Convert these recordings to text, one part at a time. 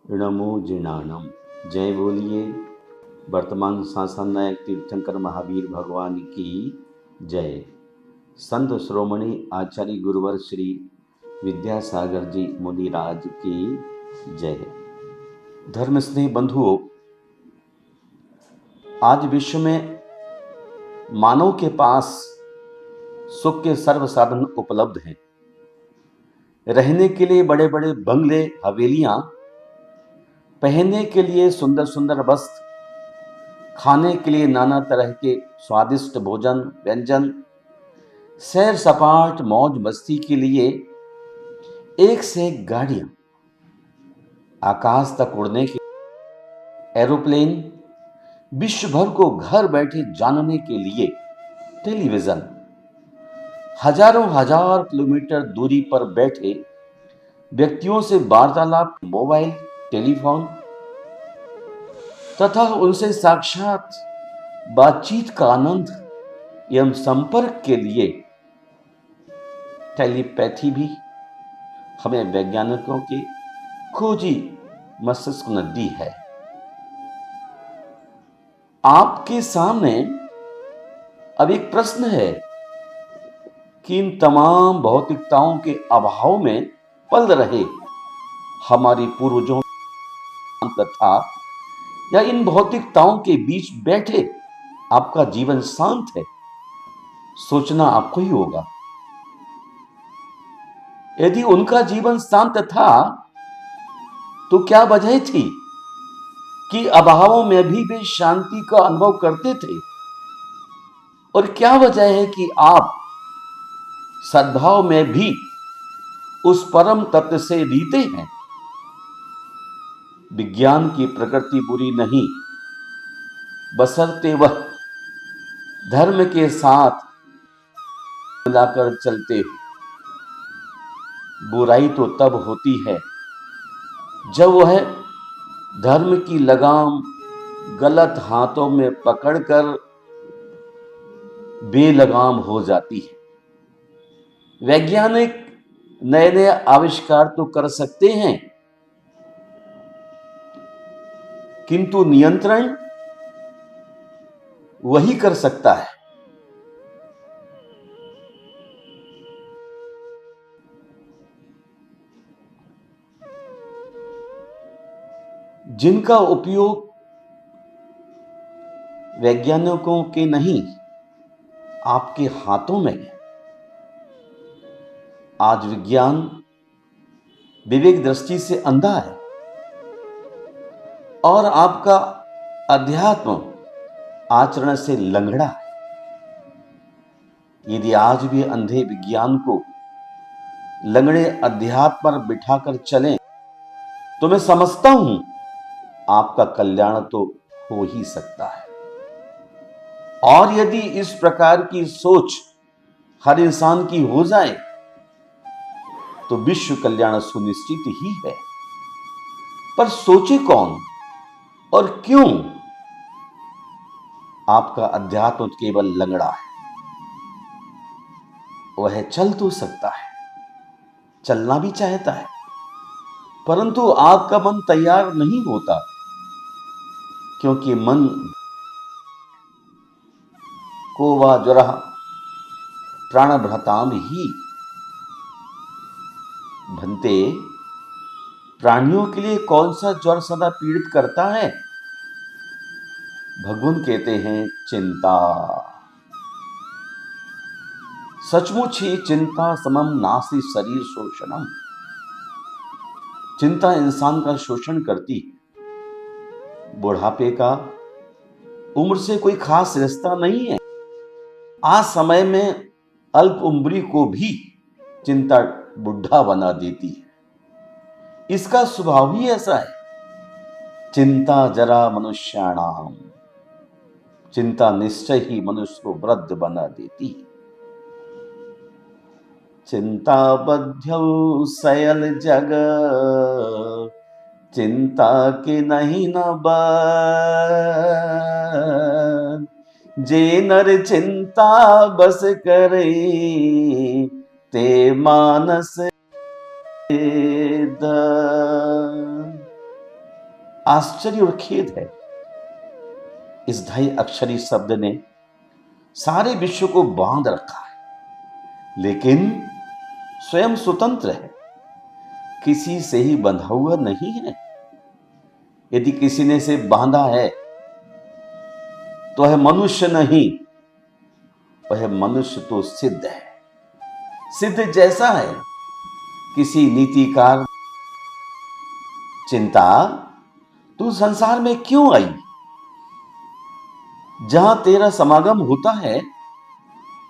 नमो जिनानम। जय बोलिए वर्तमान शासन नायक तीर्थंकर महावीर भगवान की जय। संत श्रोमणी आचार्य गुरुवर श्री विद्यासागर जी मुनिराज की जय। धर्म स्नेही बंधुओं, आज विश्व में मानव के पास सुख के सर्व साधन उपलब्ध हैं। रहने के लिए बड़े बड़े बंगले, हवेलियां, पहनने के लिए सुंदर सुंदर वस्त्र, खाने के लिए नाना तरह के स्वादिष्ट भोजन व्यंजन, सैर सपाट मौज मस्ती के लिए एक से एक गाड़ियां, आकाश तक उड़ने के एरोप्लेन, विश्व भर को घर बैठे जानने के लिए टेलीविजन, हजारों हजार किलोमीटर दूरी पर बैठे व्यक्तियों से वार्तालाप, मोबाइल टेलीफोन तथा उनसे साक्षात बातचीत का आनंद एवं संपर्क के लिए टेलीपैथी भी हमें वैज्ञानिकों की खोजी मस्तिष्क ने दी है। आपके सामने अब एक प्रश्न है कि इन तमाम भौतिकताओं के अभाव में पल रहे हमारी पूर्वजों तथा या इन भौतिकताओं के बीच बैठे आपका जीवन शांत है? सोचना आपको ही होगा। यदि उनका जीवन शांत था तो क्या वजह थी कि अभावों में भी वे शांति का अनुभव करते थे? और क्या वजह है कि आप सद्भाव में भी उस परम तत्व से रीते हैं? विज्ञान की प्रकृति बुरी नहीं, बशर्ते वह धर्म के साथ मिलाकर चलते हो। बुराई तो तब होती है जब वह धर्म की लगाम गलत हाथों में पकड़कर बेलगाम हो जाती है। वैज्ञानिक नए नए आविष्कार तो कर सकते हैं, किंतु नियंत्रण वही कर सकता है। जिनका उपयोग वैज्ञानिकों के नहीं, आपके हाथों में है। आज विज्ञान विवेक दृष्टि से अंधा है और आपका अध्यात्म आचरण से लंगड़ा है। यदि आज भी अंधे विज्ञान को लंगड़े अध्यात्म पर बिठाकर चलें तो मैं समझता हूं आपका कल्याण तो हो ही सकता है। और यदि इस प्रकार की सोच हर इंसान की हो जाए तो विश्व कल्याण सुनिश्चित ही है। पर सोचे कौन और क्यों? आपका अध्यात्म केवल लंगड़ा है। वह चल तो सकता है, चलना भी चाहता है, परंतु आपका मन तैयार नहीं होता, क्योंकि मन को वा ज्वर प्राणभृताम ही भन्ते। प्राणियों के लिए कौन सा ज्वर सदा पीड़ित करता है? भगवान कहते हैं चिंता। सचमुच ही चिंता समम नासी शरीर शोषणम। चिंता इंसान का शोषण करती। बुढ़ापे का उम्र से कोई खास रिश्ता नहीं है। आज समय में अल्प उम्री को भी चिंता बुढ़ा बना देती है। इसका स्वभाव ही ऐसा है। चिंता जरा मनुष्याणाम, चिंता निश्चय ही मनुष्य को वृद्ध बना देती है। चिंता बध्यौ सयल जग, चिंता के नहीं न बन। जे नर चिंता बस करे, ते मानस आश्चर्य और खेद है, इस 2.5 अक्षरी शब्द ने सारे विश्व को बांध रखा है, लेकिन स्वयं स्वतंत्र है, किसी से ही बंधा हुआ नहीं है। यदि किसी ने इसे बांधा है तो वह मनुष्य नहीं, वह मनुष्य तो सिद्ध है। सिद्ध जैसा है किसी नीतिकार। चिंता, तू संसार में क्यों आई? जहां तेरा समागम होता है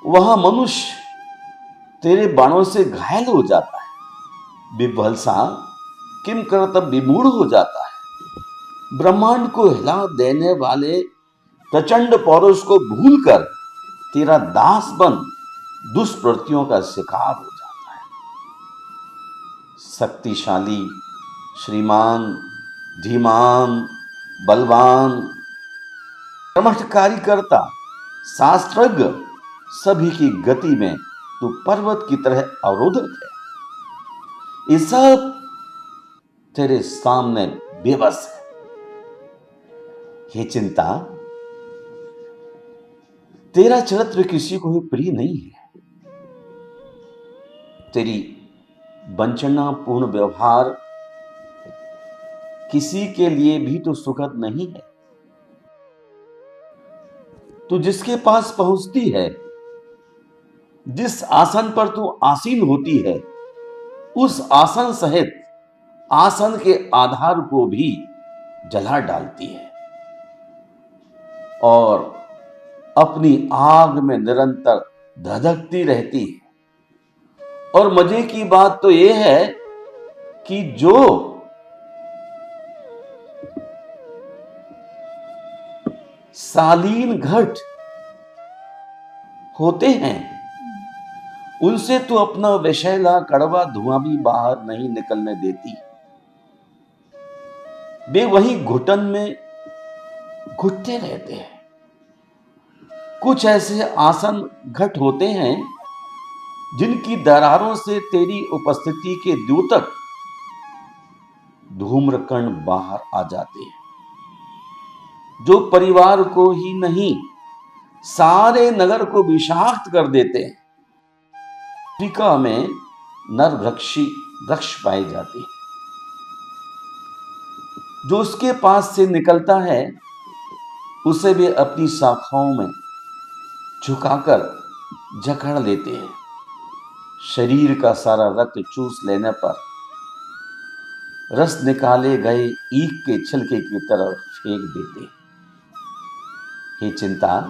वहां मनुष्य तेरे बाणों से घायल हो जाता है, विभत्सा किम कर्तव्य विमूढ़ हो जाता है। ब्रह्मांड को हिला देने वाले प्रचंड पौरुष को भूलकर तेरा दास बन दुष्प्रवृत्तियों का शिकार हो जाता है। शक्तिशाली, श्रीमान, धीमान, बलवान, चमत्कारिकर्ता, शास्त्रज्ञ, सभी की गति में तू पर्वत की तरह अवरोधक है। ये सब तेरे सामने बेबस है। हे चिंता, तेरा चरित्र किसी को भी प्रिय नहीं है। तेरी वंचनापूर्ण व्यवहार किसी के लिए भी तो सुखद नहीं है। तू जिसके पास पहुंचती है, जिस आसन पर तू आसीन होती है, उस आसन सहित आसन के आधार को भी जला डालती है और अपनी आग में निरंतर धधकती रहती है। और मजे की बात तो यह है कि जो शालीन घट होते हैं उनसे तो अपना विषैला कड़वा धुआं भी बाहर नहीं निकलने देती। वे वही घुटन में घुटते रहते हैं। कुछ ऐसे आसन घट होते हैं जिनकी दरारों से तेरी उपस्थिति के द्योतक धूम्रकण बाहर आ जाते हैं, जो परिवार को ही नहीं सारे नगर को विषाक्त कर देते हैं। अफ्रीका में नरभक्षी वृक्ष पाए जाते हैं, जो उसके पास से निकलता है उसे वे अपनी शाखाओं में झुकाकर जकड़ लेते हैं। शरीर का सारा रक्त चूस लेने पर रस निकाले गए ईख के छिलके की तरफ फेंक देते हैं। हे चिंता,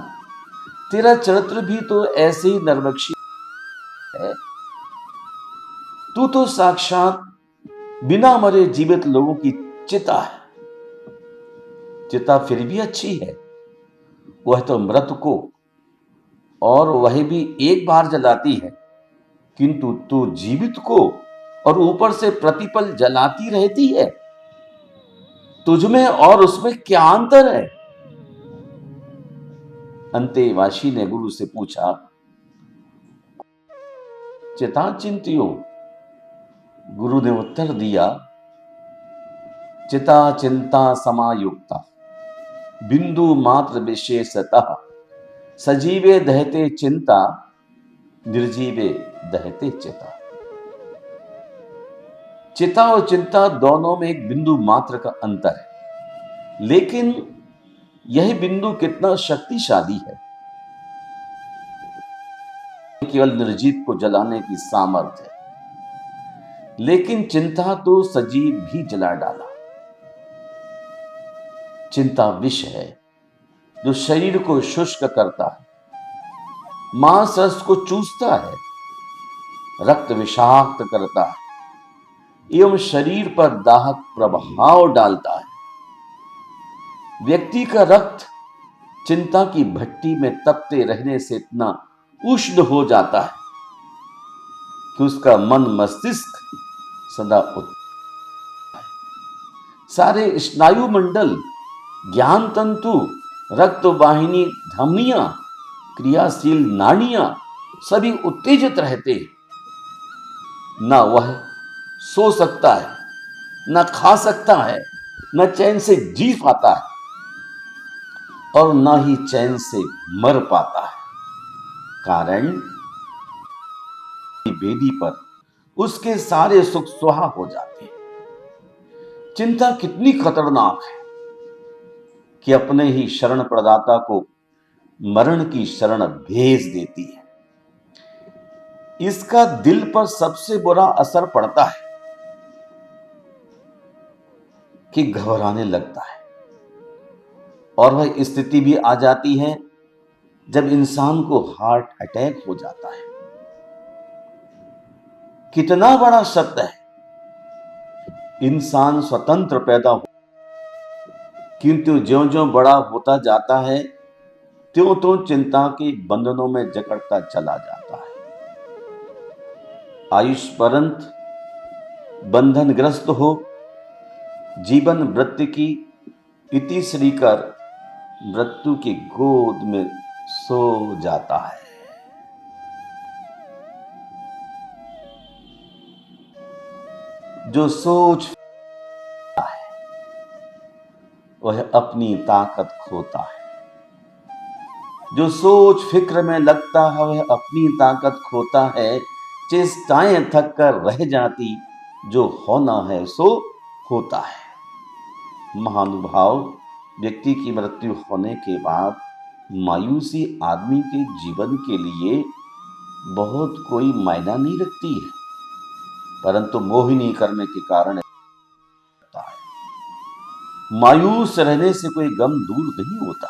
तेरा चरित्र भी तो ऐसे ही नरभक्षी है। तू तो साक्षात बिना मरे जीवित लोगों की चिता है। चिता फिर भी अच्छी है, वह तो मृत को और वह भी एक बार जलाती है, किंतु तू जीवित को और ऊपर से प्रतिपल जलाती रहती है। तुझमें और उसमें क्या अंतर है? अंतेवासी ने गुरु से पूछा, चिता चिंतियो? गुरु ने उत्तर दिया, चिता चिंता समायुक्ता बिंदु मात्र विशेषतः सजीवे दहते चिंता निर्जीवे दहते चिता। चिता और चिंता दोनों में एक बिंदु मात्र का अंतर है, लेकिन यह बिंदु कितना शक्तिशाली है। केवल निर्जीव को जलाने की सामर्थ्य है, लेकिन चिंता तो सजीव भी जला डाला। चिंता विष है जो शरीर को शुष्क करता है, मांस रस को चूसता है, रक्त विषाक्त करता है एवं शरीर पर दाहक प्रभाव डालता है। व्यक्ति का रक्त चिंता की भट्टी में तपते रहने से इतना उष्ण हो जाता है कि उसका मन मस्तिष्क सदा सारे स्नायु मंडल, ज्ञान तंतु, रक्त वाहिनी, धमनियां, क्रियाशील नाड़ियां सभी उत्तेजित रहते हैं। ना वह सो सकता है, ना खा सकता है, न चैन से जी पाता है और न ही चैन से मर पाता है। कारण बेदी पर उसके सारे सुख सुहा हो जाते हैं। चिंता कितनी खतरनाक है कि अपने ही शरण प्रदाता को मरण की शरण भेज देती है। इसका दिल पर सबसे बुरा असर पड़ता है कि घबराने लगता है, और वह स्थिति भी आ जाती है जब इंसान को हार्ट अटैक हो जाता है। कितना बड़ा सत्य है, इंसान स्वतंत्र पैदा हो, किंतु ज्यों-ज्यों बड़ा होता जाता है त्यों-त्यों चिंता के बंधनों में जकड़ता चला जाता है। आयुष्पर्यंत बंधनग्रस्त हो, जीवन मृत्यु की इतिश्री कर मृत्यु की गोद में सो जाता है। जो सोच वह अपनी ताकत खोता है। जो सोच फिक्र में लगता है वह अपनी ताकत खोता है। चेष्टाएं थक कर रह जाती, जो होना है सो होता है। महानुभाव, व्यक्ति की मृत्यु होने के बाद मायूसी आदमी के जीवन के लिए बहुत कोई मायना नहीं रखती है, परंतु मोहिनी करने के कारण होता है। मायूस रहने से कोई गम दूर नहीं होता।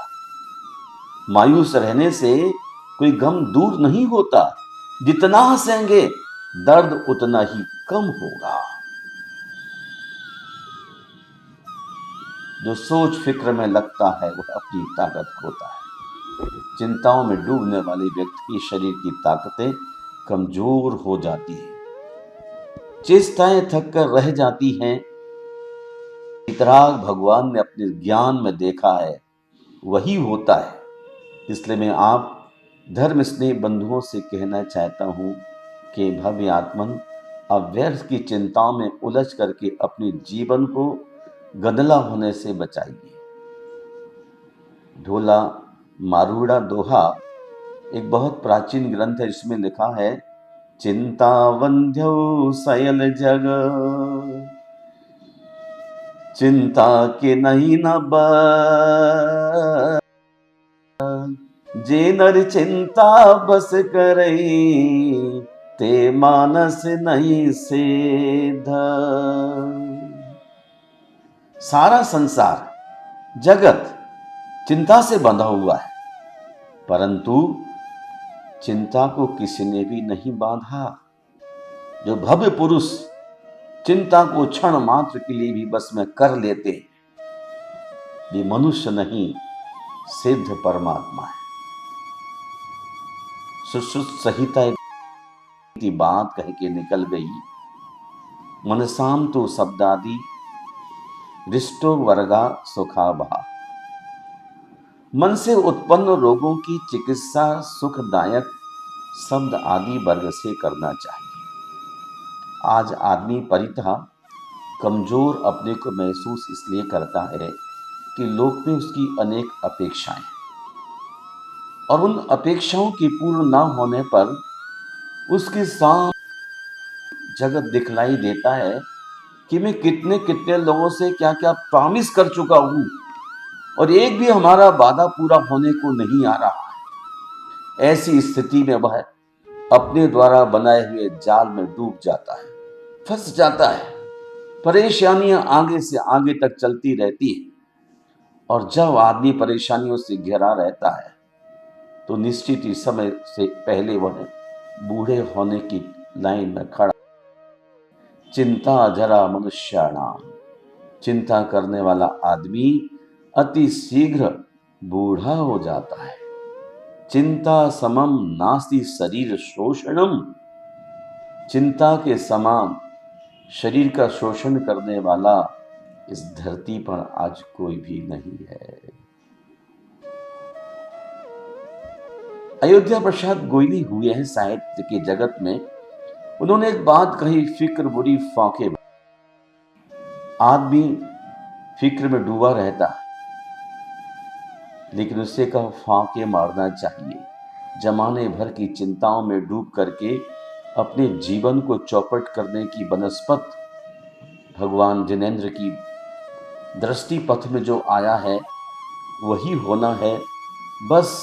मायूस रहने से कोई गम दूर नहीं होता। जितना हंसेंगे दर्द उतना ही कम होगा। जो सोच फिक्र में लगता है वह अपनी ताकत खोता है। चिंताओं में डूबने वाले व्यक्ति की शरीर की ताकतें कमजोर हो जाती है। चेष्टाएं थक कर रह जाती हैं। इतराग भगवान ने अपने ज्ञान में देखा है वही होता है। इसलिए मैं आप धर्म स्नेह बंधुओं से कहना चाहता हूं कि भव्य आत्मन अव्यर्थ की चिंताओं में उलझ करके अपने जीवन को गंदला होने से बचाइए। ढोला मारूड़ा दोहा एक बहुत प्राचीन ग्रंथ है, जिसमें लिखा है, चिंता वंध्यौ सयल जग, चिंता के नहीं न जे नर चिंता बस करई, ते मानस नहीं सेध। सारा संसार जगत चिंता से बंधा हुआ है, परंतु चिंता को किसी ने भी नहीं बांधा। जो भव्य पुरुष चिंता को क्षण मात्र के लिए भी बस में कर लेते, ये मनुष्य नहीं सिद्ध परमात्मा है। सुश्रुत संहिता की बात कह के निकल गई, मनसाम तो शब्दादि रिष्टो वर्गा सुखा बहा। मन से उत्पन्न रोगों की चिकित्सा सुखदायक शब्द आदि वर्ग से करना चाहिए। आज आदमी परितः कमजोर अपने को महसूस इसलिए करता है कि लोक में उसकी अनेक अपेक्षाएं, और उन अपेक्षाओं की पूर्ण न होने पर उसके सामने जगत दिखलाई देता है कि मैं कितने कितने लोगों से क्या क्या प्रॉमिस कर चुका हूं और एक भी हमारा वादा पूरा होने को नहीं आ रहा है। ऐसी स्थिति में वह अपने द्वारा बनाए हुए जाल में डूब जाता है, फंस जाता है। परेशानियां आगे से आगे तक चलती रहती है, और जब आदमी परेशानियों से घिरा रहता है तो निश्चित ही समय से पहले वह बूढ़े होने की लाइन में खड़ा। चिंता जरा मनुष्याणाम, चिंता करने वाला आदमी अति शीघ्र बूढ़ा हो जाता है। चिंता समम नास्ति शरीर शोषणम, चिंता के समान शरीर का शोषण करने वाला इस धरती पर आज कोई भी नहीं है। अयोध्या प्रसाद गोयली हुए हैं साहित्य के जगत में। उन्होंने एक बात कही, फिक्र बुरी फाके। आदमी फिक्र में डूबा रहता है, लेकिन उसे कहा फांके मारना चाहिए। जमाने भर की चिंताओं में डूब करके अपने जीवन को चौपट करने की बनस्पत भगवान जिनेंद्र की दृष्टि पथ में जो आया है वही होना है। बस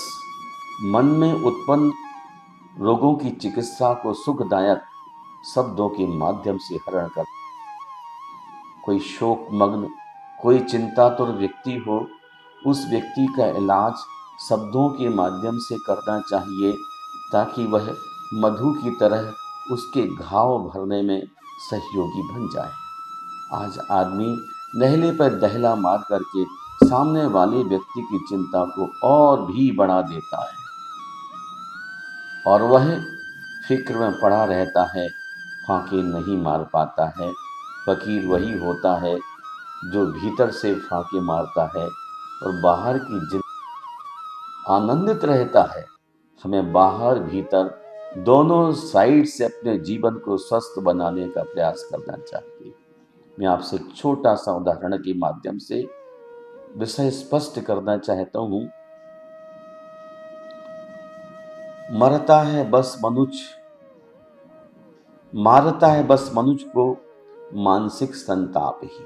मन में उत्पन्न रोगों की चिकित्सा को सुखदायक शब्दों के माध्यम से हरण कर। कोई शोक मग्न, कोई चिंतातुर व्यक्ति हो, उस व्यक्ति का इलाज शब्दों के माध्यम से करना चाहिए, ताकि वह मधु की तरह उसके घाव भरने में सहयोगी बन जाए। आज आदमी नहले पर दहला मार करके सामने वाले व्यक्ति की चिंता को और भी बढ़ा देता है, और वह फिक्र में पड़ा रहता है, फांके नहीं मार पाता है। फकीर वही होता है जो भीतर से फांके मारता है और बाहर की जिंदगी आनंदित रहता है। हमें बाहर भीतर दोनों साइड से अपने जीवन को स्वस्थ बनाने का प्रयास करना चाहिए। मैं आपसे एक छोटा सा उदाहरण के माध्यम से विषय स्पष्ट करना चाहता हूं। मरता है बस मनुष्य, मारता है बस मनुष्य को मानसिक संताप ही।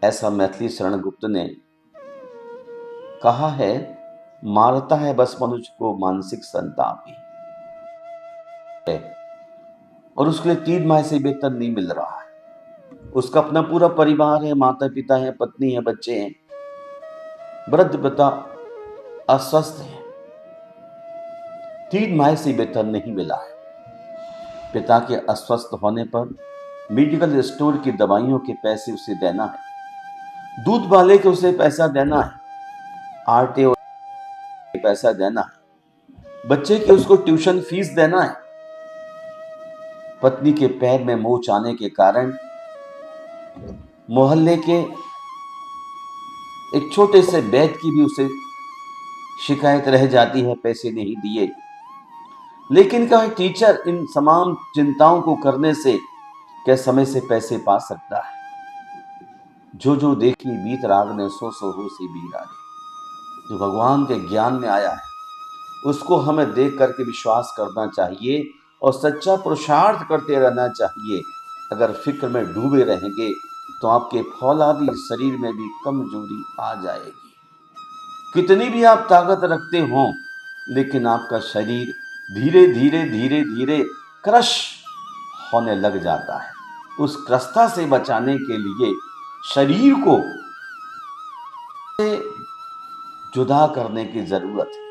ऐसा मैथिली शरण गुप्त ने कहा है, मारता है बस मनुष्य को मानसिक संताप ही, और उसके लिए 3 माह से वेतन नहीं मिल रहा है। उसका अपना पूरा परिवार है, माता पिता है, पत्नी है, बच्चे हैं, वृद्ध पिता अस्वस्थ है, 3 माह से वेतन नहीं मिला है। पिता के अस्वस्थ होने पर मेडिकल स्टोर की दवाइयों के पैसे उसे देना है, दूध वाले के उसे पैसा देना है, आटे और पैसा देना है, बच्चे के उसको ट्यूशन फीस देना है। पत्नी के पैर में मोच आने के कारण मोहल्ले के एक छोटे से वैद्य की भी उसे शिकायत रह जाती है, पैसे नहीं दिए। लेकिन क्या टीचर इन तमाम चिंताओं को करने से क्या समय से पैसे पा सकता है? जो जो देखी बीत राग ने सो सो हो सी बी रागे। जो भगवान के ज्ञान में आया है उसको हमें देख करके विश्वास करना चाहिए और सच्चा पुरुषार्थ करते रहना चाहिए। अगर फिक्र में डूबे रहेंगे तो आपके फौलादी शरीर में भी कमजोरी आ जाएगी। कितनी भी आप ताकत रखते हो, लेकिन आपका शरीर धीरे धीरे धीरे धीरे क्रश होने लग जाता है। उस क्रस्ता से बचाने के लिए शरीर को जुदा करने की जरूरत है।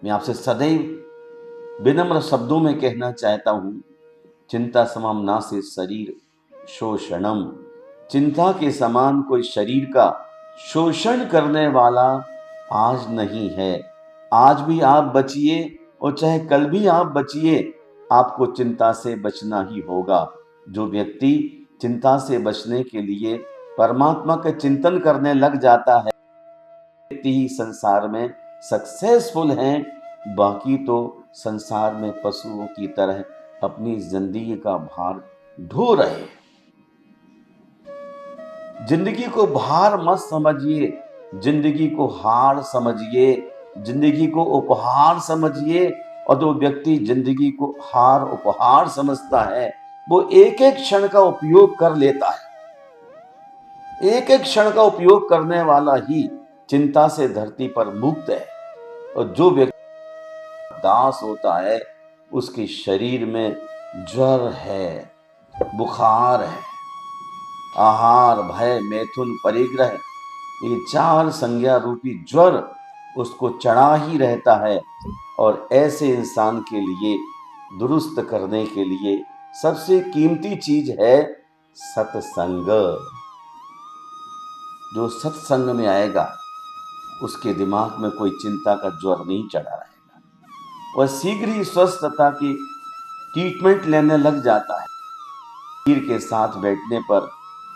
मैं आपसे सदैव विनम्र शब्दों में कहना चाहता हूं, चिंता समाम नासे शरीर शोषणम। चिंता के समान कोई शरीर का शोषण करने वाला आज नहीं है। आज भी आप बचिए और चाहे कल भी आप बचिए, आपको चिंता से बचना ही होगा। जो व्यक्ति चिंता से बचने के लिए परमात्मा का चिंतन करने लग जाता है, व्यक्ति ही संसार में सक्सेसफुल हैं। बाकी तो संसार में पशुओं की तरह अपनी जिंदगी का भार ढो रहे। जिंदगी को भार मत समझिए, जिंदगी को हार समझिए, जिंदगी को उपहार समझिए। और जो व्यक्ति जिंदगी को हार उपहार समझता है वो एक एक क्षण का उपयोग कर लेता है। एक एक क्षण का उपयोग करने वाला ही चिंता से धरती पर मुक्त है। और जो व्यक्ति दास होता है उसके शरीर में ज्वर है, बुखार है, आहार भय मैथुन परिग्रह, ये 4 संज्ञा रूपी ज्वर उसको चढ़ा ही रहता है। और ऐसे इंसान के लिए दुरुस्त करने के लिए सबसे कीमती चीज है सत्संग। जो सत्संग में आएगा उसके दिमाग में कोई चिंता का ज्वर नहीं चढ़ा रहेगा, वह शीघ्र ही स्वस्थता की ट्रीटमेंट लेने लग जाता है। फकीर के साथ बैठने पर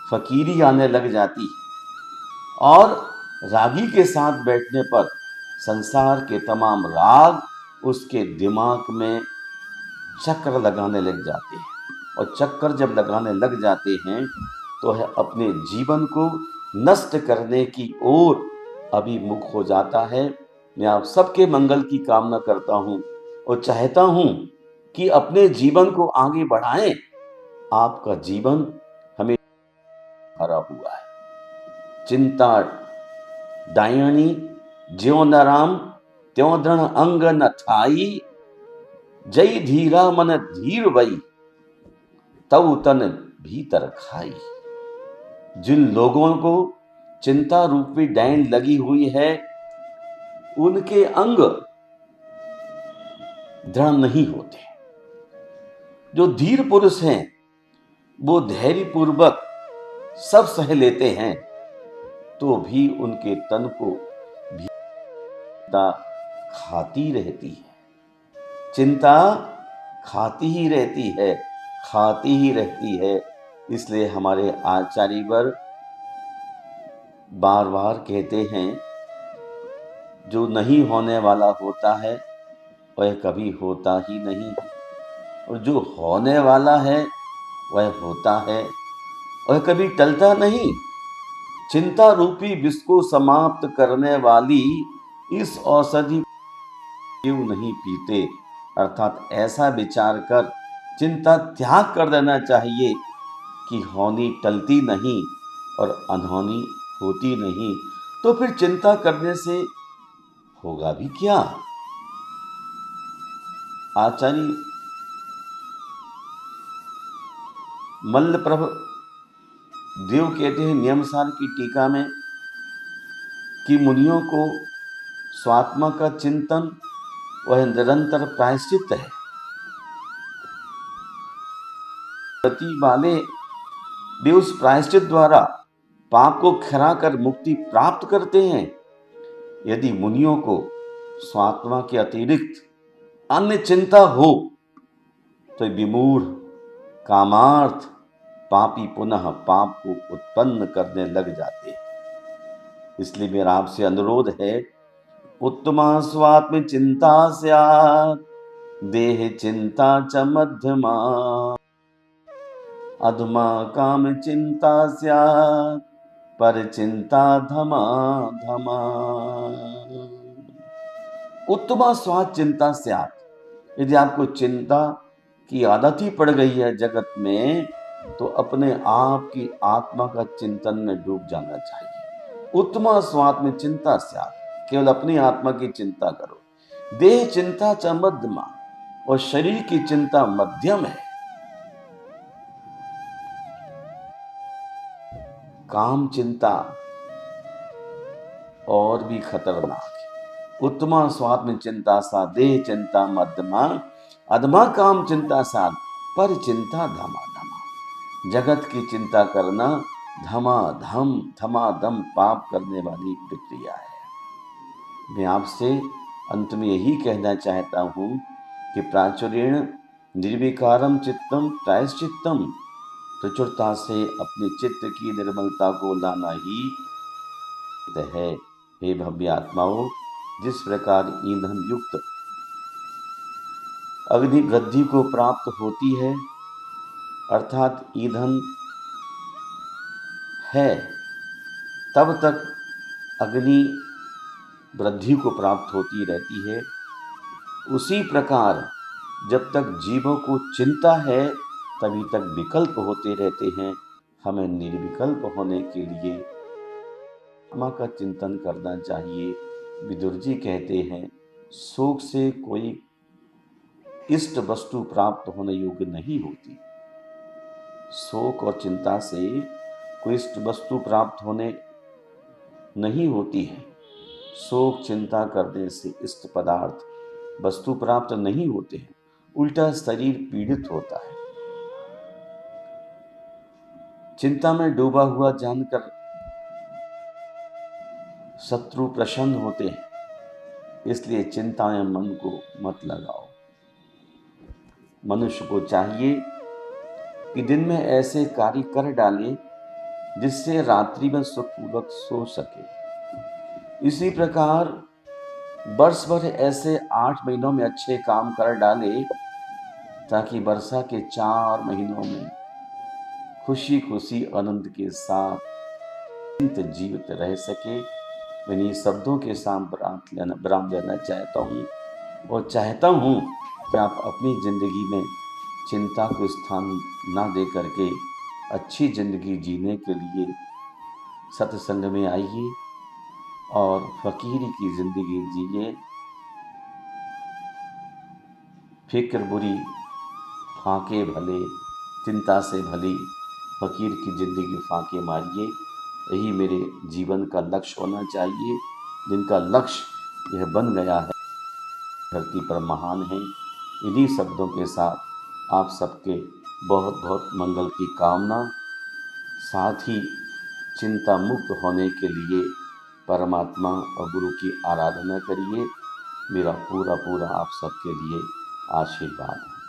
फकीरी आने लग जाती है, और रागी के साथ बैठने पर संसार के तमाम राग उसके दिमाग में चक्र लगाने लग जाते हैं। और चक्कर जब लगाने लग जाते हैं तो है अपने जीवन को नष्ट करने की ओर अभिमुख हो जाता है। मैं आप सबके मंगल की कामना करता हूं और चाहता हूं कि अपने जीवन को आगे बढ़ाएं। आपका जीवन हमें भरा हुआ है। चिंता डायनी ज्यो न राम त्यों दृढ़ अंग न थाई, जय धीरा मन धीर वही तव तन भीतर खाई। जिन लोगों को चिंता रूपी डायन लगी हुई है, उनके अंग दृढ़ नहीं होते। जो धीर पुरुष हैं वो धैर्य पूर्वक सब सह लेते हैं, तो भी उनके तन को चिंता खाती रहती है। चिंता खाती ही रहती है, खाती ही रहती है। इसलिए हमारे आचार्यवर बार बार कहते हैं, जो नहीं होने वाला होता है वह कभी होता ही नहीं है, और जो होने वाला है वह होता है, वह कभी टलता नहीं। चिंता रूपी विष को समाप्त करने वाली इस औषधि क्यों नहीं पीते, अर्थात ऐसा विचार कर चिंता त्याग कर देना चाहिए कि होनी टलती नहीं और अनहोनी होती नहीं। तो फिर चिंता करने से होगा भी क्या। आचार्य मल्लप्रभ देव कहते हैं नियमसार की टीका में कि मुनियों को स्वात्मा का चिंतन वह निरंतर प्रायश्चित है। गति वाले वे उस प्रायश्चित द्वारा पाप को खरा कर मुक्ति प्राप्त करते हैं। यदि मुनियों को स्वात्मा के अतिरिक्त अन्य चिंता हो तो विमूढ़ कामार्थ पापी पुनः पाप को उत्पन्न करने लग जाते हैं। इसलिए मेरा आपसे अनुरोध है, उत्तमा स्वात्म चिंता स्यात् देह चिंता च मध्यमा, अधमा काम चिंता स्यात् पर चिंता धमा धमा। उत्तमा स्वात्म चिंता स्यात्, यदि आपको चिंता की आदत ही पड़ गई है जगत में, तो अपने आप की आत्मा का चिंतन में डूब जाना चाहिए। उत्तमा स्वात्म चिंता स्यात्, केवल अपनी आत्मा की चिंता करो। देह चिंता च मध्यमा, और शरीर की चिंता मध्यम है। काम चिंता और भी खतरनाक है। उत्तमा स्वात्म चिंता सा देह चिंता मध्यमा, अधमा काम चिंता सा पर चिंता धमा धमा। जगत की चिंता करना धमाधम पाप करने वाली प्रक्रिया है। मैं आपसे अंत में यही कहना चाहता हूं कि प्राचुर्येण निर्विकारम चित्तम प्रायश्चित्तम, प्रचुरता से अपने चित्त की निर्मलता को लाना ही है। हे भव्य आत्माओं, जिस प्रकार ईंधन युक्त अग्नि वृद्धि को प्राप्त होती है, अर्थात ईंधन है तब तक अग्नि वृद्धि को प्राप्त होती रहती है, उसी प्रकार जब तक जीवों को चिंता है तभी तक विकल्प होते रहते हैं। हमें निर्विकल्प होने के लिए आत्मा का चिंतन करना चाहिए। विदुर जी कहते हैं, शोक से कोई इष्ट वस्तु प्राप्त होने योग्य नहीं होती। शोक और चिंता से कोई इष्ट वस्तु प्राप्त होने नहीं होती है। शोक चिंता करने से इष्ट पदार्थ वस्तु प्राप्त नहीं होते हैं, उल्टा शरीर पीड़ित होता है। चिंता में डूबा हुआ जानकर शत्रु प्रसन्न होते हैं, इसलिए चिंता में मन को मत लगाओ। मनुष्य को चाहिए कि दिन में ऐसे कार्य कर डाले जिससे रात्रि में सुखपूर्वक सो सके। इसी प्रकार वर्ष भर ऐसे 8 महीनों में अच्छे काम कर डाले ताकि वर्षा के 4 महीनों में खुशी खुशी आनंद के साथ जीवित रह सके। मैं इन्हीं शब्दों के साथ विराम लेना चाहता हूँ और चाहता हूँ कि आप अपनी ज़िंदगी में चिंता को स्थान ना दे करके अच्छी ज़िंदगी जीने के लिए सत्संग में आइए और फ़कीरी की ज़िंदगी जिए। फिक्र बुरी, फाके भले, चिंता से भली, फ़कीर की ज़िंदगी फाके मारिए। यही मेरे जीवन का लक्ष्य होना चाहिए। जिनका लक्ष्य यह बन गया है, धरती पर महान है। इन्हीं शब्दों के साथ आप सबके बहुत बहुत मंगल की कामना। साथ ही चिंता मुक्त होने के लिए परमात्मा और गुरु की आराधना करिए। मेरा पूरा पूरा आप सबके लिए आशीर्वाद है।